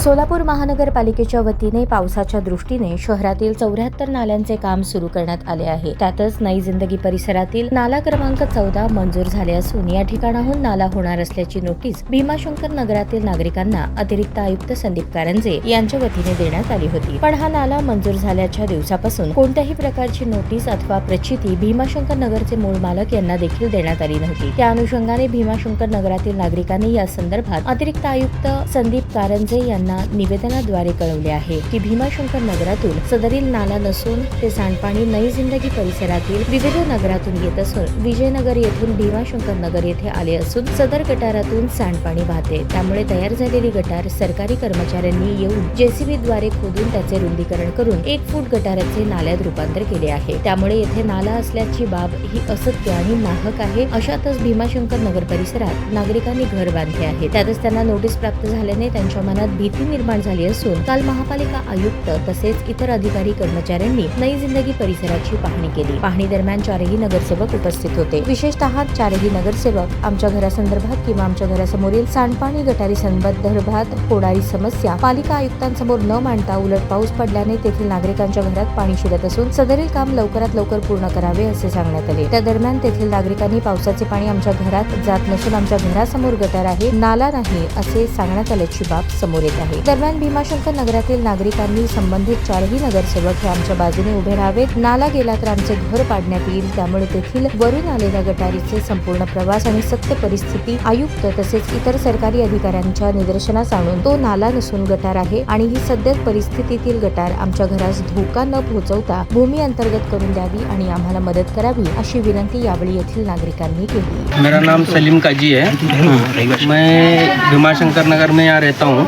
सोलापूर महानगरपालिकेच्या वतीने पावसाच्या दृष्टीने शहरातील 74 नाल्यांचे काम सुरू करण्यात आले आहे. त्यातच नई जिंदगी परिसरातील नाला क्रमांक 14 मंजूर झाले असून या ठिकाणाहून नाला होणार असल्याची नोटीस भीमाशंकर नगरातील नागरिकांना अतिरिक्त आयुक्त संदीप कारंजे यांच्या वतीने देण्यात आली होती. पण हा नाला मंजूर झाल्याच्या दिवसापासून कोणत्याही प्रकारची नोटीस अथवा प्रचिती भीमाशंकर नगरचे मूळ मालक यांना देखील देण्यात आली नव्हती. त्या अनुषंगाने भीमाशंकर नगरातील नागरिकांनी या संदर्भात अतिरिक्त आयुक्त संदीप कारंजे यांना निवेदनाद्वारे कळवले आहे की भीमाशंकर नगरातून सदरील नाला नसून ते सांडपाणी नई जिंदगी परिसरातील विविध नगरातून येत असून विजयनगर येथून भीमाशंकर नगर येथे आले असून सदर गटारातून सांडपाणी वाहते. त्यामुळे तयार झालेली गटार सरकारी कर्मचाऱ्यांनी येऊन जेसीबी द्वारे खोदून त्याचे रुंदीकरण करून 1 फूट गटाराचे नाल्यात रूपांतर केले आहे. त्यामुळे येथे नाला असल्याची बाब ही असत्य आणि नाहक आहे. अशातच भीमाशंकर नगर परिसरात नागरिकांनी घर बांधले आहे. त्यातच त्यांना नोटीस प्राप्त झाल्याने त्यांच्या मनात भीती निर्माण झाली असून काल महापालिका आयुक्त तसेच इतर अधिकारी कर्मचाऱ्यांनी नई जिंदगी परिसराची पाहणी केली. पाहणी दरम्यान 4ही नगरसेवक उपस्थित होते. विशेषतः 4ही नगरसेवक आमच्या घरासंदर्भात किंवा आमच्या घरासमोरील सांडपाणी गटारी संदर्भात होणारी समस्या पालिका आयुक्तांसमोर न मांडता उलट पाऊस पडल्याने तेथील नागरिकांच्या घरात पाणी शिरत असून सदरील काम लवकरात लवकर पूर्ण करावे असे सांगण्यात आले. त्या दरम्यान तेथील नागरिकांनी पावसाचे पाणी आमच्या घरात जात नसून आमच्या घरासमोर गटार आहे, नाला नाही असे सांगण्यात आल्याची बाब समोर येत आहे. दरम्यान भीमाशंकर नगरातील नागरिकांनी संबंधित 4ही नगरसेवक हे आमच्या बाजूने उभे राहावेत. नाला गेला तर आमचे घर पाडण्यात येईल. त्यामुळे तेथील वरून आलेल्या गटारीचे संपूर्ण प्रवास आणि सत्य परिस्थिती आयुक्त तसेच इतर सरकारी अधिकाऱ्यांच्या निदर्शनास आणून तो नाला नसून गटार आहे आणि ही सद्य परिस्थितीतील गटार आमच्या घरास धोका न पोहोचवता भूमी अंतर्गत करून द्यावी आणि आम्हाला मदत करावी अशी विनंती यावेळी येथील नागरिकांनी केली. मेरा नाम सलीम काजी है। मैं भीमाशंकर नगर में यहाँ रहता हूँ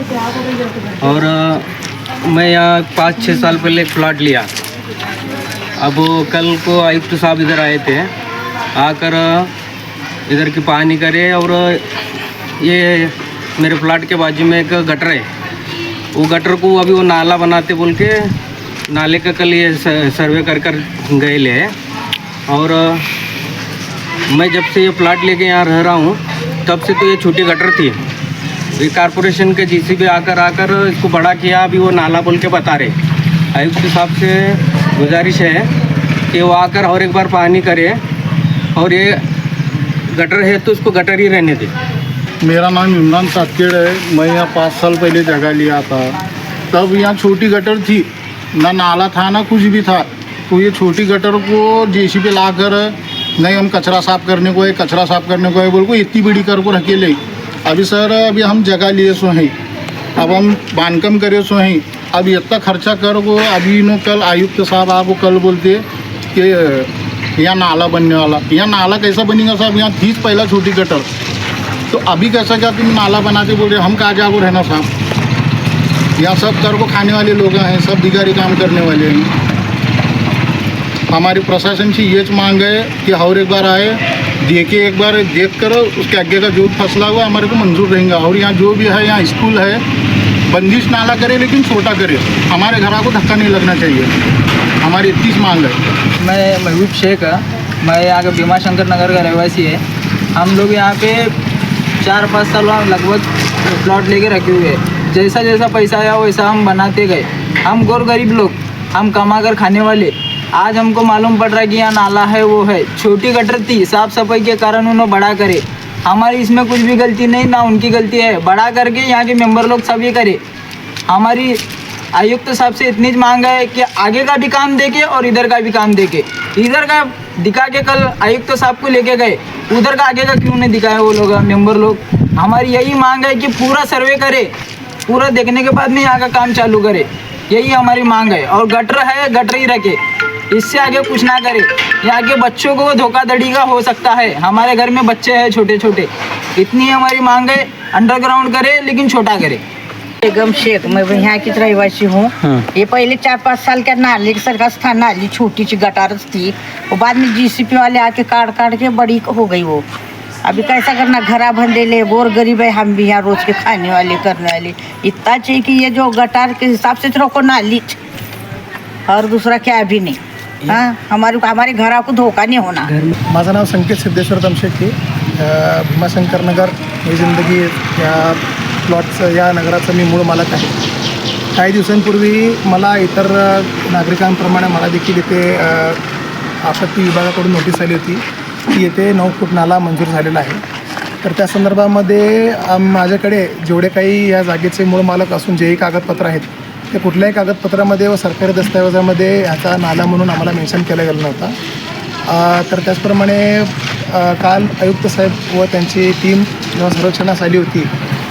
और मैं यहाँ 5-6 साल पहले एक प्लॉट लिया। अब कल को आयुक्त साहब इधर आए थे, आकर इधर की पानी करे और ये मेरे प्लॉट के बाजू में एक गटर है, वो गटर को अभी वो नाला बनाते बोल के नाले का कल ये सर्वे कर गए ले। और मैं जब से ये प्लॉट लेके यहाँ रह रहा हूँ तब से तो ये छोटी गटर थी। ये कारपोरेशन के जीसीबी आकर इसको बड़ा किया, अभी वो नाला बोल के बता रहे। आयुक्त साहब से गुजारिश है कि वो आकर और एक बार पानी करे और ये गटर है तो उसको गटर ही रहने दे। मेरा नाम इमरान सातखेड़ है। मैं यहाँ 5 साल पहले जगह लिया था, तब यहाँ छोटी गटर थी, ना नाला था ना कुछ भी था। तो ये छोटी गटर को जेसीबी लाकर नहीं हम कचरा साफ़ करने को है, कचरा साफ़ करने को है बोल को इतनी बड़ी कर को रखे ले। अभी सर अभी हम जगह लिए सो हैं, अब हम बांधकाम करे सो हैं, अब इतना खर्चा कर को अभी नो कल आयुक्त साहब आपको कल बोलते कि यहाँ नाला बनने वाला। यहाँ नाला कैसा बनेगा साहब? यहाँ थी पहला छोटी गटर, तो अभी कैसा क्या तुम नाला बनाते बोल रहे? हम कहाँ जाओ रहना साहब? यहाँ सब कर को खाने वाले लोग हैं, सब भिखारी काम करने वाले हैं। हमारी प्रशासन से ये मांग है कि और एक बार आए, देखे, एक बार देख कर उसके आगे का जो फसला हुआ हमारे को मंजूर रहेगा। और यहाँ जो भी है, यहाँ स्कूल है, बंदिश नाला करे लेकिन छोटा करे, हमारे घरों को धक्का नहीं लगना चाहिए। हमारी इतनी मांग है। मैं महबूब शेख, मैं यहाँ का भीमाशंकर नगर का रहवासी है। हम लोग यहाँ पे 4-5 साल लगभग प्लॉट लेके रखे हुए हैं। जैसा जैसा पैसा आया वैसा हम बनाते गए। हम गौर गरीब लोग, हम कमा कर खाने वाले। आज हमको मालूम पड़ रहा है कि यहाँ नाला है, वो है। छोटी गटर थी, साफ़ सफाई के कारण उन्होंने बड़ा करे। हमारी इसमें कुछ भी गलती नहीं, ना उनकी गलती है। बड़ा करके यहाँ के मेंबर लोग सभी करे। हमारी आयुक्त साहब से इतनी मांग है कि आगे का भी काम देके और इधर का भी काम देके। इधर का दिखा के कल आयुक्त साहब को लेके गए, उधर का आगे का क्यों नहीं दिखाया वो लोग मेंबर लोग? हमारी यही मांग है कि पूरा सर्वे करे, पूरा देखने के बाद में यहाँ का काम चालू करे। यही हमारी मांग है। और गटर है, गटर ही रखे, इससे आगे कुछ ना करे। यहाँ के बच्चों को धोखाधड़ी का हो सकता है। हमारे घर में बच्चे हैं छोटे छोटे, इतनी हमारी मांग है। अंडरग्राउंड करे लेकिन छोटा करे। बेगम शेख, मैं यहाँ की रहिवासी हूँ। ये पहले 4-5 साल का नाली सरकार था, नाली छोटी सी गटारस थी, वो बाद में जीसीपी वाले आके काट के बड़ी हो गई वो। अभी कैसा करना, घरा बंदे ले, गोर गरीब है हम भी, यहाँ रोज के खाने वाले करने वाले। इतना चाहिए कि ये जो गटार के हिसाब से रखो नाली, और दूसरा क्या भी नहीं। हाँ, हमारे घरा को धोखा नहीं होना। माझं नाव संकेत सिद्धेश्वर तमशेट्टी, भीमाशंकर नगर नई जिंदगी या प्लॉटचं या नगराचा मी मूळ मालक आहे. काही दिवसांपूर्वी मला इतर नागरिकांप्रमाणे मला देखील इथे आपत्ती विभागाकडून नोटीस आली होती की येथे 9 फूट नाला मंजूर झालेला आहे. तर त्या संदर्भामध्ये माझ्याकडे जेवढे काही या जागेचे मूळ मालक असून जेही कागदपत्र आहेत ते कुठल्याही कागदपत्रामध्ये व सरकारी दस्तऐवजामध्ये ह्याचा नाला म्हणून आम्हाला मेन्शन केला गेला नव्हता. तर त्याचप्रमाणे काल आयुक्त साहेब व त्यांची टीम जेव्हा सर्वेक्षणास आली होती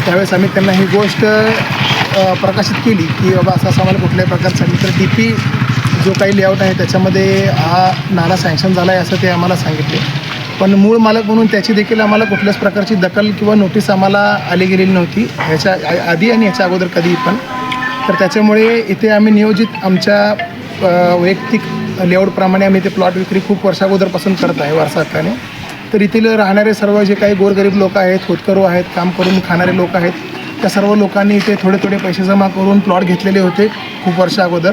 त्यावेळेस आम्ही त्यांना ही गोष्ट प्रकाशित केली की बाबा असं आम्हाला कुठल्याही प्रकारचं तर DP जो काही लेआउट आहे त्याच्यामध्ये हा नाला सँक्शन झाला आहे असं ते आम्हाला सांगितले. पण मूळ मालक म्हणून त्याची देखील आम्हाला कुठल्याच प्रकारची दखल किंवा नोटीस आम्हाला आली गेलेली नव्हती ह्याच्या आधी आणि ह्याच्या अगोदर कधीही पण. तर त्याच्यामुळे इथे आम्ही नियोजित आमच्या वैयक्तिक लेआउटप्रमाणे आम्ही ते प्लॉट विक्री खूप वर्षाअगोदरपासून करत आहे वारसा हक्काने. तर येथील राहणारे सर्व जे काही गोरगरीब लोक आहेत, होतकरू आहेत, काम करून खाणारे लोक आहेत, त्या सर्व लोकांनी इथे थोडे थोडे पैसे जमा करून प्लॉट घेतलेले होते खूप वर्षा अगोदर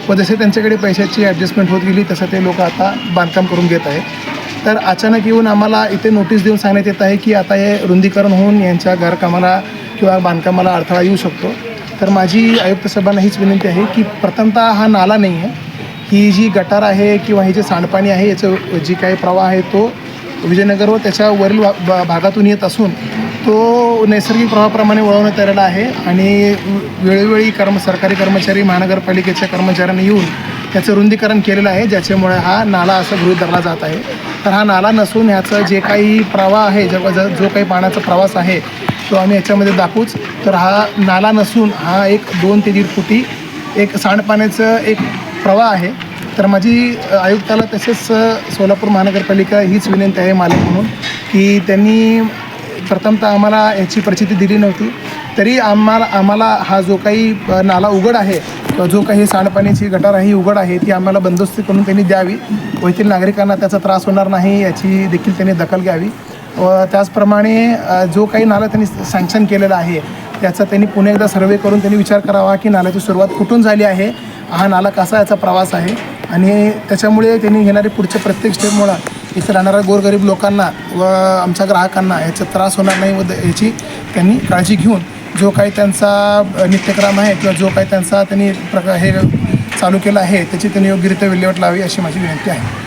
व जसे त्यांच्याकडे पैशाची ॲडजस्टमेंट होत गेली तसं ते लोक आता बांधकाम करून घेत आहेत. तर अचानक येऊन आम्हाला इथे नोटीस देऊन सांगण्यात येत आहे की आता हे रुंदीकरण होऊन यांच्या घरकामाला किंवा बांधकामाला अडथळा येऊ शकतो. तर माझी आयुक्त साहेबांना हीच विनंती आहे की प्रथमतः हा नाला नाही आहे, ही जी गटार आहे किंवा ही जे सांडपाणी आहे याचं जी काही प्रवाह आहे तो विजयनगर व त्याच्या वरील भागातून येत असून तो नैसर्गिक प्रवाहाप्रमाणे वळवण्यात आलेला आहे आणि वेळोवेळी सरकारी कर्मचारी महानगरपालिकेच्या कर्मचाऱ्यांनी येऊन त्याचं रुंदीकरण केलेलं आहे ज्याच्यामुळे हा नाला असं गृहीत धरला जात आहे. तर हा नाला नसून ह्याचं जे काही प्रवाह आहे जो काही पाण्याचा प्रवास आहे तो आम्ही याच्यामध्ये दाखवूच. तर हा नाला नसून हा एक 2 ते 1.5 फुटी एक सांडपाण्याचं एक प्रवाह आहे. तर माझी आयुक्ताला तसेच सोलापूर महानगरपालिका हीच विनंती आहे मालक म्हणून की त्यांनी प्रथमतः आम्हाला याची प्रचिती दिली नव्हती तरी आम्हाला हा जो काही नाला उघड आहे किंवा जो काही सांडपाण्याची गटार आहे ही उघड आहे ती आम्हाला बंदोबस्ती करून त्यांनी द्यावी व येथील नागरिकांना त्याचा त्रास होणार नाही याची देखील त्यांनी दखल घ्यावी. व त्याचप्रमाणे जो काही नाला त्यांनी सँक्शन केलेला आहे त्याचा त्यांनी पुन्हा एकदा सर्वे करून त्यांनी विचार करावा की नाल्याची सुरुवात कुठून झाली आहे, हा नाला कसा याचा प्रवास आहे आणि त्याच्यामुळे त्यांनी घेणारे पुढच्या प्रत्येक स्टेपमुळे इथे राहणाऱ्या गोरगरीब लोकांना व आमच्या ग्राहकांना याचा त्रास होणार नाही व याची त्यांनी काळजी घेऊन जो काही त्यांचा नित्यक्रम आहे किंवा जो काही त्यांचा त्यांनी हे चालू केला आहे त्याची त्यांनी योग्यरित्या विल्हेवाट लावावी अशी माझी विनंती आहे.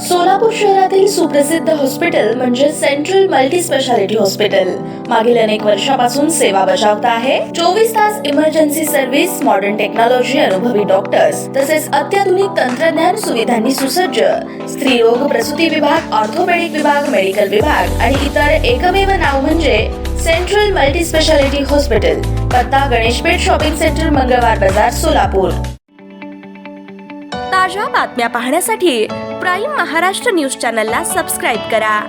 सोलापूर शहरातील सुप्रसिद्ध हॉस्पिटल म्हणजे सेंट्रल मल्टी स्पेशालिटी हॉस्पिटल मागील अनेक वर्षापासून सेवा बजावत आहे. 24 तास इमर्जन्सी सर्व्हिस, मॉडर्न टेक्नॉलॉजी, अनुभवी डॉक्टर्स तसेच अत्याधुनिक तंत्रज्ञान सुविधांनी सुसज्ज स्त्रीरोग प्रसूती विभाग, ऑर्थोपेडिक विभाग, मेडिकल विभाग आणि इतर एकमेव नाव म्हणजे सेंट्रल मल्टी स्पेशालिटी हॉस्पिटल. पत्ता गणेशपेठ शॉपिंग सेंटर, मंगळवार बाजार, सोलापूर. ताज्या बातम्या पाहण्यासाठी प्राईम महाराष्ट्र न्यूज चॅनलला सबस्क्राईब करा.